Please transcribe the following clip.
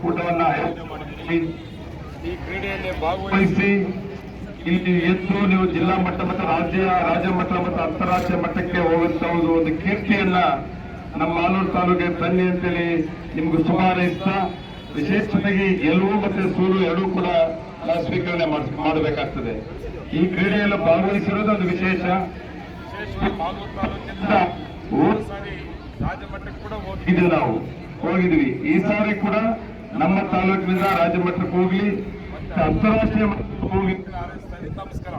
ಕೂಟವನ್ನು ಈ ಕ್ರೀಡೆಯಲ್ಲಿ ಭಾಗವಹಿಸಿ ಇಲ್ಲಿ ಎದ್ದು ನೀವು ಜಿಲ್ಲಾ ಮಟ್ಟ ಮತ್ತು ರಾಜ್ಯ ಮಟ್ಟ ಮತ್ತು ಅಂತಾರಾಷ್ಟ್ರೀಯ ಮಟ್ಟಕ್ಕೆ ಹೋಗುವಂತ ಒಂದು ಕೀರ್ತಿಯನ್ನ ನಮ್ಮ ಆಲೂರು ತಾಲೂಕಿಗೆ ತನ್ನಿ ಅಂತೇಳಿ ನಿಮ್ಗೆ ಶುಭಾರೈಸ್ತಾ ವಿಶೇಷವಾಗಿ ಗೆಲುವು ಮತ್ತು ಸೋಲು ಎರಡೂ ಕೂಡ ಸ್ವೀಕರಣೆ ಮಾಡಬೇಕಾಗ್ತದೆ. ಈ ಕ್ರೀಡೆಯಲ್ಲಿ ಭಾಗವಹಿಸಿರೋದು ಒಂದು ವಿಶೇಷ. ನಾವು ಹೋಗಿದ್ವಿ, ಈ ಸಾರಿ ಕೂಡ ನಮ್ಮ ತಾಲೂಕಿನಿಂದ ರಾಜ್ಯ ಮಟ್ಟಕ್ಕೆ ಹೋಗ್ಲಿ, ಅಂತಾರಾಷ್ಟ್ರೀಯ ಮಟ್ಟಕ್ಕೆ ಹೋಗಿ. ನಮಸ್ಕಾರ.